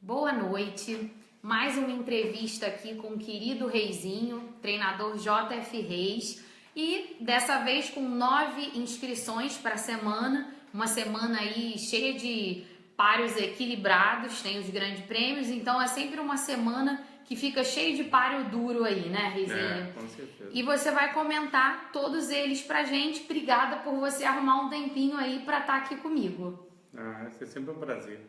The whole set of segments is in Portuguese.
Boa noite. Mais uma entrevista aqui com o querido Reizinho, treinador JF Reis, e dessa vez com 9 inscrições para a semana, uma semana aí cheia de páreos equilibrados, tem os grandes prêmios, então é sempre uma semana que fica cheio de páreo duro aí, né, Reizinho? Com certeza. E você vai comentar todos eles pra gente. Obrigada por você arrumar um tempinho aí para estar aqui comigo. Isso é sempre um prazer.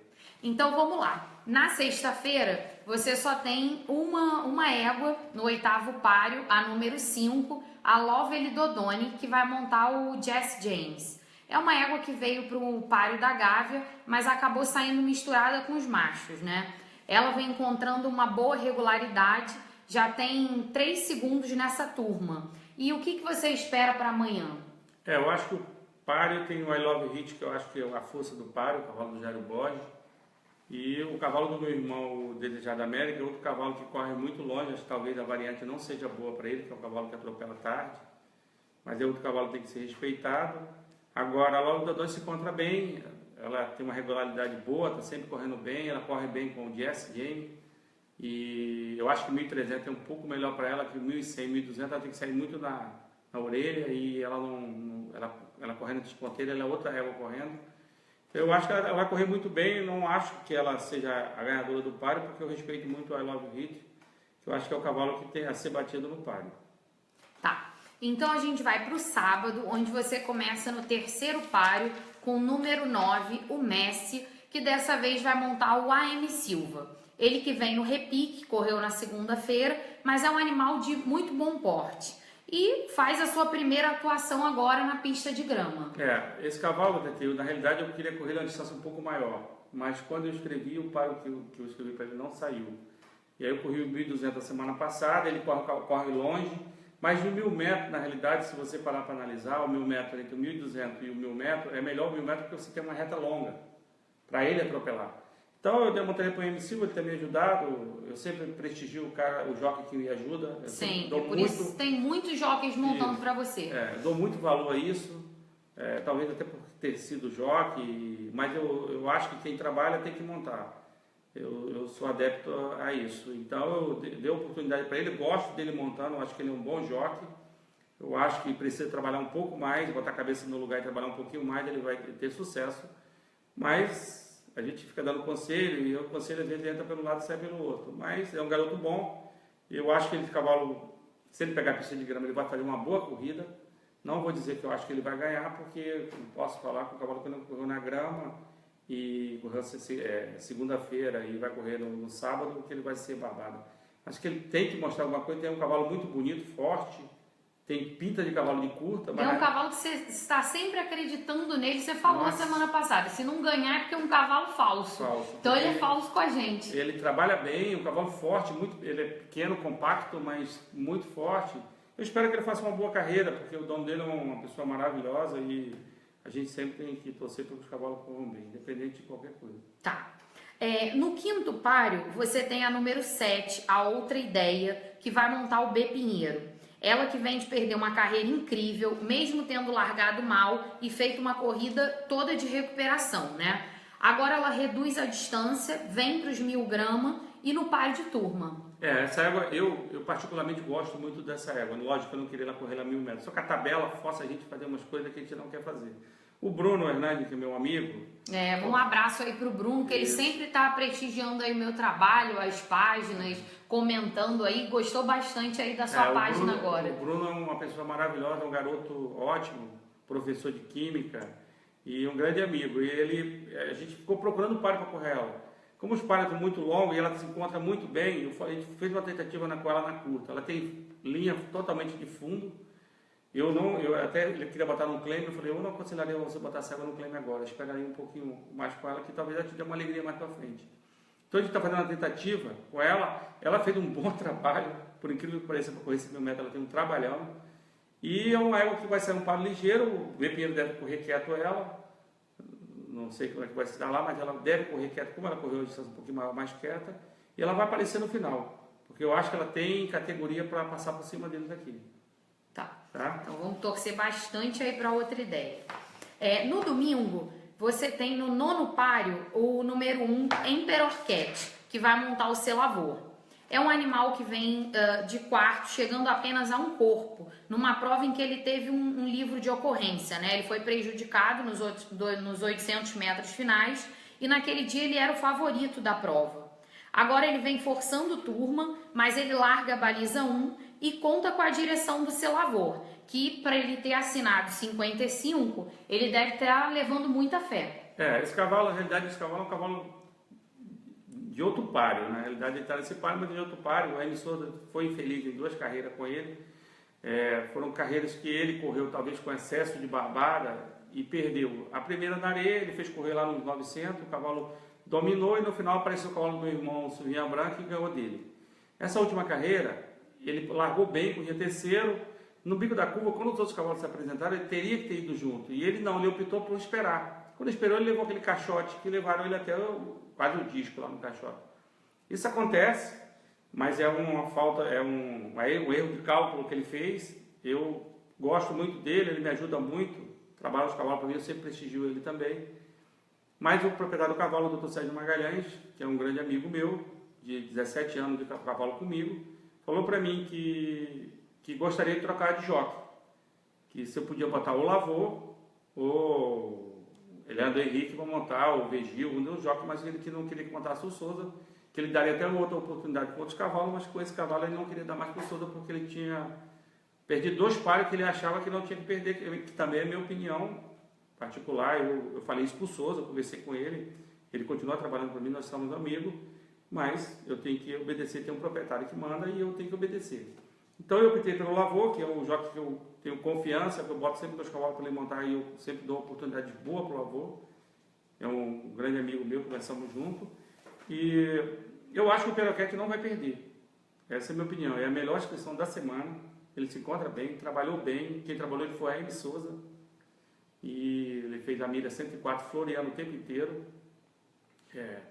Então vamos lá. Na sexta-feira você só tem uma égua no 8º páreo, a número 5, a Lovely Dodoni, que vai montar o Jess James. É uma égua que veio para o páreo da Gávea, mas acabou saindo misturada com os machos, né? Ela vem encontrando uma boa regularidade, já tem 3 segundos nessa turma. E o que você espera para amanhã? Eu acho que o páreo tem o I Love Hit, que eu acho que é a força do páreo, o cavalo do Jairo Borges. E o cavalo do meu irmão, o Desejado América, é outro cavalo que corre muito longe, acho que talvez a variante não seja boa para ele, que é um cavalo que atropela tarde. Mas é outro cavalo que tem que ser respeitado. Agora, a Lovely Dodoni se encontra bem, ela tem uma regularidade boa, está sempre correndo bem, ela corre bem com o Jess James. E eu acho que 1.300 é um pouco melhor para ela que 1.100, 1.200, ela tem que sair muito na orelha e ela ela correndo de esponteira, ela é outra égua correndo. Eu acho que ela vai correr muito bem, eu não acho que ela seja a ganhadora do páreo, porque eu respeito muito o I Love Hit, que eu acho que é o cavalo que tem a ser batido no páreo. Tá, então a gente vai para o sábado, onde você começa no 3º páreo com o número 9, o Messi, que dessa vez vai montar o AM Silva. Ele que vem no repique, correu na segunda-feira, mas é um animal de muito bom porte. E faz a sua primeira atuação agora na pista de grama. Esse cavalo, na realidade eu queria correr uma distância um pouco maior, mas quando eu escrevi, o páreo que eu escrevi para ele não saiu. E aí eu corri o 1.200 a semana passada, ele corre longe, mas de 1.000 metros, na realidade, se você parar para analisar, o 1.000 metros entre o 1.200 e o 1.000 metros, é melhor o 1.000 metros porque você tem uma reta longa, para ele atropelar. Então eu demonstrei para o MC Silva, ele tem me ajudado, eu sempre prestigio o jockey que me ajuda. Sim, por isso tem muitos jockeys montando para você. Eu dou muito valor a isso, talvez até por ter sido jockey, mas eu acho que quem trabalha tem que montar. Eu sou adepto a isso. Então eu dei oportunidade para ele, gosto dele montando, acho que ele é um bom jockey. Eu acho que precisa trabalhar um pouco mais, botar a cabeça no lugar e trabalhar um pouquinho mais, ele vai ter sucesso. Mas a gente fica dando conselho e o conselho às vezes entra pelo lado e sai pelo outro. Mas é um garoto bom. Eu acho que ele cavalo, se ele pegar a pista de grama, ele vai fazer uma boa corrida. Não vou dizer que eu acho que ele vai ganhar, porque não posso falar que o cavalo que não correu na grama e correu segunda-feira e vai correr no sábado, que ele vai ser babado. Acho que ele tem que mostrar alguma coisa. Tem um cavalo muito bonito, forte. Tem pinta de cavalo de curta. É um cavalo que você está sempre acreditando nele. Você falou semana passada, se não ganhar é porque é um cavalo falso. Então ele é falso com a gente. Ele trabalha bem, um cavalo forte, ele é pequeno, compacto, mas muito forte. Eu espero que ele faça uma boa carreira, porque o dono dele é uma pessoa maravilhosa e a gente sempre tem que torcer para que os cavalos corram bem, independente de qualquer coisa. Tá. No 5º páreo, você tem a número 7, a outra ideia, que vai montar o B Pinheiro. Ela que vem de perder uma carreira incrível, mesmo tendo largado mal e feito uma corrida toda de recuperação, né? Agora ela reduz a distância, vem para os 1.000 gramas e no páreo de turma. Essa égua, eu particularmente gosto muito dessa égua. Lógico que eu não queria ela correr lá 1.000 metros. Só que a tabela força a gente a fazer umas coisas que a gente não quer fazer. O Bruno Hernandes, que é meu amigo... Um abraço aí pro Bruno, que ele sempre tá prestigiando aí o meu trabalho, as páginas, comentando aí, gostou bastante aí da sua página agora. O Bruno é uma pessoa maravilhosa, um garoto ótimo, professor de química e um grande amigo. E a gente ficou procurando páreo para correr ela. Como os páreos estão muito longos e ela se encontra muito bem, a gente fez uma tentativa com ela na curta. Ela tem linha totalmente de fundo. Eu até queria botar num claim, eu falei, eu não aconselharia você botar essa égua no claim agora, eu esperaria um pouquinho mais com ela, que talvez ela te dê uma alegria mais pra frente. Então a gente está fazendo uma tentativa com ela fez um bom trabalho, por incrível que pareça, para correr esse 1.000 metros, ela tem um trabalhão, e é uma égua que vai sair um paro ligeiro, o B Pinheiro deve correr quieto ela, não sei como é que vai se dar lá, mas ela deve correr quieto, como ela correu a distância um pouquinho mais quieta, e ela vai aparecer no final, porque eu acho que ela tem categoria para passar por cima deles aqui. Tá? Então vamos torcer bastante aí para outra ideia. No domingo, você tem no 9º páreo o número 1, Emperor Cat, que vai montar o selavor. É um animal que vem de quarto, chegando apenas a um corpo, numa prova em que ele teve um livro de ocorrência, né? Ele foi prejudicado nos 800 metros finais e naquele dia ele era o favorito da prova. Agora ele vem forçando turma, mas ele larga a baliza 1 e conta com a direção do selavor, que para ele ter assinado 55, ele deve estar levando muita fé. Esse cavalo, na realidade, esse cavalo é um cavalo de outro páreo, na realidade ele está nesse páreo, mas de outro páreo. A emissora foi infeliz em 2 carreiras com ele, foram carreiras que ele correu talvez com excesso de barbada e perdeu. A primeira na areia, ele fez correr lá nos 900, o cavalo dominou e no final apareceu o cavalo do meu irmão Silvinha Branco e ganhou dele. Essa última carreira, ele largou bem, corria terceiro, no bico da curva, quando os outros cavalos se apresentaram, ele teria que ter ido junto, e ele não, ele optou por esperar. Quando esperou, ele levou aquele caixote que levaram ele até quase o disco lá no caixote. Isso acontece, mas é uma falta, um erro de cálculo que ele fez. Eu gosto muito dele, ele me ajuda muito, trabalha os cavalos para mim, eu sempre prestigio ele também. Mas o proprietário do cavalo, o Dr. Sérgio Magalhães, que é um grande amigo meu, de 17 anos de cavalo comigo, falou para mim que gostaria de trocar de jockey, que se eu podia botar o Lavô ou Leandro Henrique para montar o Vigil, um dos jockeys, mas ele que não queria que montasse o Souza, que ele daria até outra oportunidade com outros cavalos, mas com esse cavalo ele não queria dar mais para o Souza porque ele tinha perdido 2 pares que ele achava que não tinha que perder, que também é minha opinião particular. Eu falei isso para o Souza, conversei com ele, ele continua trabalhando para mim, nós somos amigos, mas eu tenho que obedecer, tem um proprietário que manda e eu tenho que obedecer. Então eu optei pelo Lavô, que é um jockey que eu tenho confiança, que eu boto sempre 2 cavalos para ele montar e eu sempre dou uma oportunidade boa para o Lavô. É um grande amigo meu, conversamos junto. E eu acho que o Peroquete não vai perder. Essa é a minha opinião. É a melhor inscrição da semana. Ele se encontra bem, trabalhou bem. Quem trabalhou ele foi a Amy Souza. E ele fez a milha 104 floreando o tempo inteiro.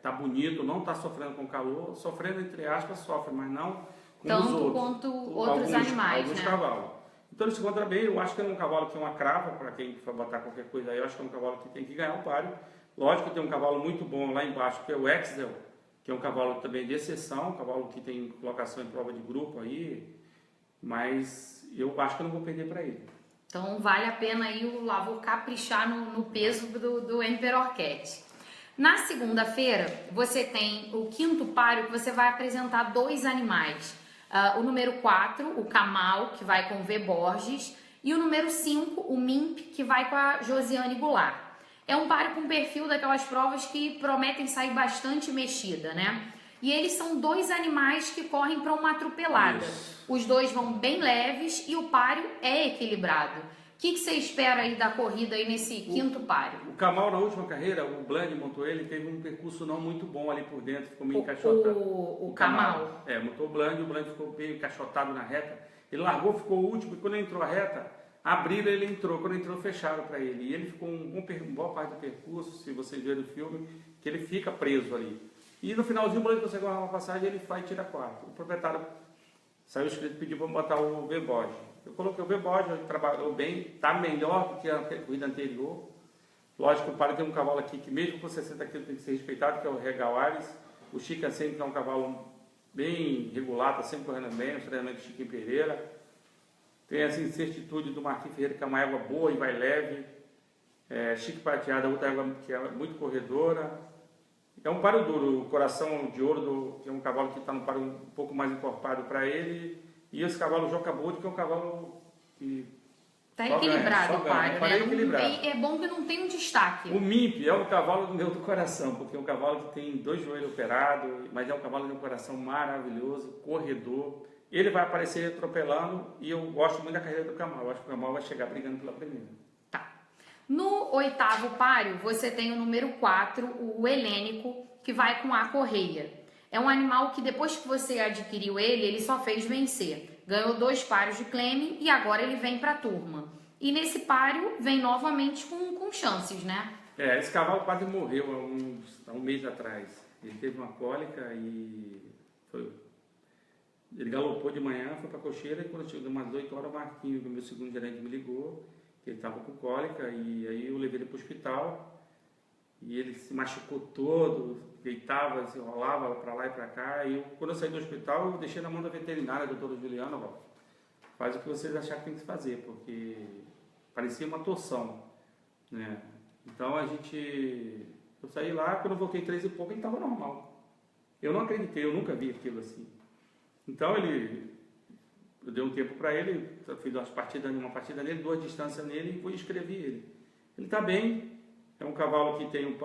Tá bonito, não está sofrendo com calor. Sofrendo, entre aspas, sofre, mas não com tanto os outros, quanto outros animais, alguns né? cavalos. Então ele se encontra bem. Eu acho que é um cavalo que é uma crava, para quem for botar qualquer coisa aí, eu acho que é um cavalo que tem que ganhar o páreo. Lógico que tem um cavalo muito bom lá embaixo, que é o Excel, que é um cavalo também de exceção, um cavalo que tem colocação em prova de grupo aí, mas eu acho que eu não vou perder para ele. Então vale a pena aí o Lavô caprichar no peso do Emperor Cat. Na segunda-feira, você tem o 5º páreo, que você vai apresentar 2 animais. O número 4, o Camal, que vai com o V. Borges, e o número 5, o Mimp, que vai com a Josiane Goulart. É um páreo com perfil daquelas provas que prometem sair bastante mexida, né? E eles são 2 animais que correm para uma atropelada. Isso. Os 2 vão bem leves e o páreo é equilibrado. O que você espera aí da corrida aí nesse 5º páreo? O Camal, na última carreira, o Bland montou ele, teve um percurso não muito bom ali por dentro, ficou meio encaixotado. O Camal? Montou o Bland ficou meio encaixotado na reta. Ele largou, ficou o último, e quando ele entrou a reta, abriram, ele entrou, quando entrou fecharam para ele, e ele ficou uma boa parte do percurso, se vocês verem o filme, que ele fica preso ali. E no finalzinho o Bland conseguiu uma passagem, ele vai e tira 4. O proprietário saiu escrito, pediu para botar o V. Borges. Eu coloquei o V. Borges, ele trabalhou bem, está melhor do que a corrida anterior. Lógico que o páreo tem um cavalo aqui que mesmo com 60 quilos tem que ser respeitado, que é o Regal Ares. O Chico Assim, que é um cavalo bem regulado, está sempre correndo bem, o treinamento do Chico Pereira. Tem essa incertitude do Marquinhos Ferreira, que é uma égua boa e vai leve. Chique Prateada, outra égua que é muito corredora. É um páreo duro, o Coração de Ouro, que é um cavalo que está no páreo um pouco mais encorpado para ele. E esse cavalo Joca Bode, que é um cavalo que... Está equilibrado o páreo, né? Equilibrado. É bom que não tem um destaque. O Mimp é um cavalo do meu do coração, porque é um cavalo que tem 2 joelhos operados, mas é um cavalo de um coração maravilhoso, corredor. Ele vai aparecer atropelando e eu gosto muito da carreira do Camal. Eu acho que o Camal vai chegar brigando pela primeira. Tá. No 8º páreo, você tem o número 4, o Helênico, que vai com a correia. É um animal que depois que você adquiriu ele só fez vencer. Ganhou 2 páreos de Cleme e agora ele vem para a turma. E nesse páreo vem novamente com chances, né? Esse cavalo quase morreu há um mês atrás. Ele teve uma cólica e ele galopou de manhã, foi para a cocheira e quando chegou umas 8 horas, o Marquinhos, meu segundo gerente, me ligou que ele estava com cólica e aí eu levei ele para o hospital e ele se machucou todo, deitava, se enrolava para lá e para cá. E quando eu saí do hospital, eu deixei na mão da veterinária, a doutora Juliana, ó, faz o que vocês acharem que tem que fazer, porque parecia uma torção, né? Então eu saí lá, quando eu voltei 3 e pouco, ele estava normal. Eu não acreditei, eu nunca vi aquilo assim. Então eu dei um tempo para ele, fiz uma partida nele, 2 distâncias nele e escrevi ele. Ele está bem. É um cavalo que tem no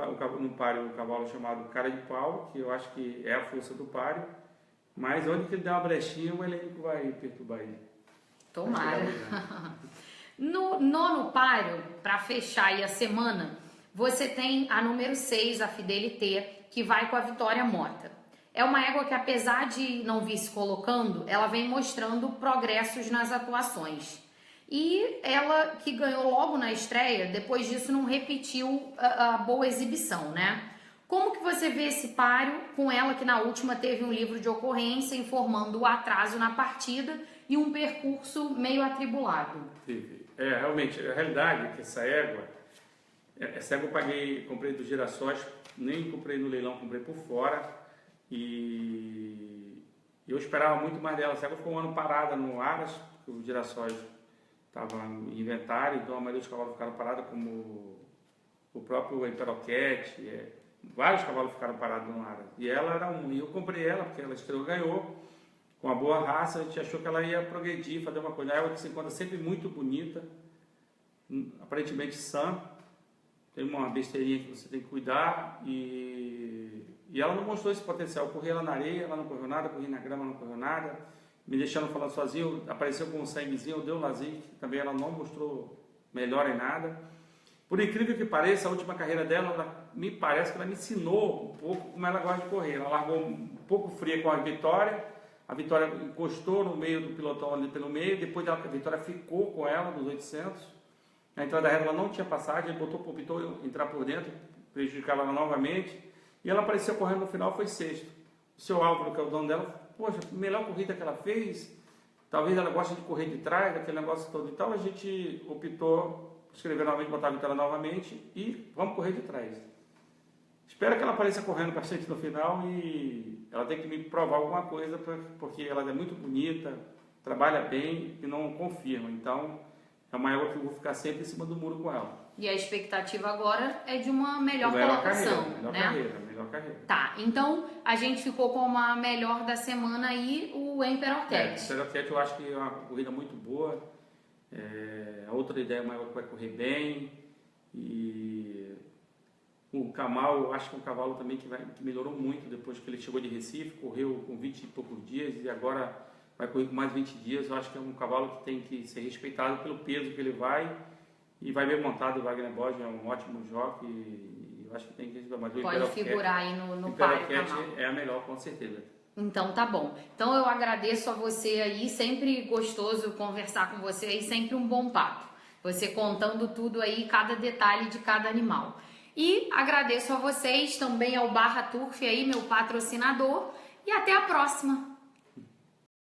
páreo um cavalo chamado cara de pau, que eu acho que é a força do páreo, mas onde que ele dá uma brechinha, o elenco vai perturbar ele. Tomara. No nono páreo, para fechar aí a semana, você tem a número 6, a Fidelité, que vai com a Vitória Mota. É uma égua que, apesar de não vir se colocando, ela vem mostrando progressos nas atuações. E ela, que ganhou logo na estreia, depois disso não repetiu a boa exibição, né? Como que você vê esse páreo com ela que na última teve um livro de ocorrência informando o atraso na partida e um percurso meio atribulado? Realmente, a realidade é que essa égua eu comprei dos Girassóis, nem comprei no leilão, comprei por fora, e eu esperava muito mais dela. Essa égua ficou um ano parada no Aras, porque os Girassóis estava em inventário, então a maioria dos cavalos ficaram parados, como o próprio Emperoquete, vários cavalos ficaram parados no ar. E ela era um, e eu comprei ela, porque ela estreou, ganhou, com uma boa raça, a gente achou que ela ia progredir, fazer uma coisa. A égua que se encontra sempre muito bonita, aparentemente sã, tem uma besteirinha que você tem que cuidar, e ela não mostrou esse potencial. Eu corri ela na areia, ela não correu nada, corri na grama, não correu nada, me deixando falando sozinho, apareceu com um sanguezinho, deu lazique, também ela não mostrou melhor em nada. Por incrível que pareça, a última carreira dela, me parece que ela me ensinou um pouco como ela gosta de correr. Ela largou um pouco fria com a Vitória encostou no meio do pilotão ali pelo meio, depois a Vitória ficou com ela nos 800, na entrada reta ela não tinha passagem, ele botou para o entrar por dentro, prejudicar ela novamente, e ela apareceu correndo no final, foi sexto. O seu Álvaro, que é o dono dela, poxa, a melhor corrida que ela fez, talvez ela goste de correr de trás, daquele negócio todo e tal, a gente optou por escrever novamente, botar a Vitória novamente e vamos correr de trás. Espero que ela apareça correndo bastante no final e ela tem que me provar alguma coisa, porque ela é muito bonita, trabalha bem e não confirma, então é uma égua que eu vou ficar sempre em cima do muro com ela. E a expectativa agora é de uma melhor colocação, Melhor carreira. Tá, então a gente ficou com uma melhor da semana aí, o Emperoquete. O Emperoquete eu acho que é uma corrida muito boa. A outra ideia é uma égua que vai correr bem. E o Camal, eu acho que é um cavalo também que melhorou muito depois que ele chegou de Recife, correu com 20 e poucos dias e agora vai correr com mais 20 dias. Eu acho que é um cavalo que tem que ser respeitado pelo peso que ele vai. E vai bem montado, o Wagner Borges é um ótimo jockey, e eu acho que tem que respeitar. Mas pode figurar aí no páreo, Camal. É a melhor, com certeza. Então tá bom. Então eu agradeço a você aí, sempre gostoso conversar com você aí, sempre um bom papo. Você contando tudo aí, cada detalhe de cada animal. E agradeço a vocês, também ao Barra Turf aí, meu patrocinador, e até a próxima!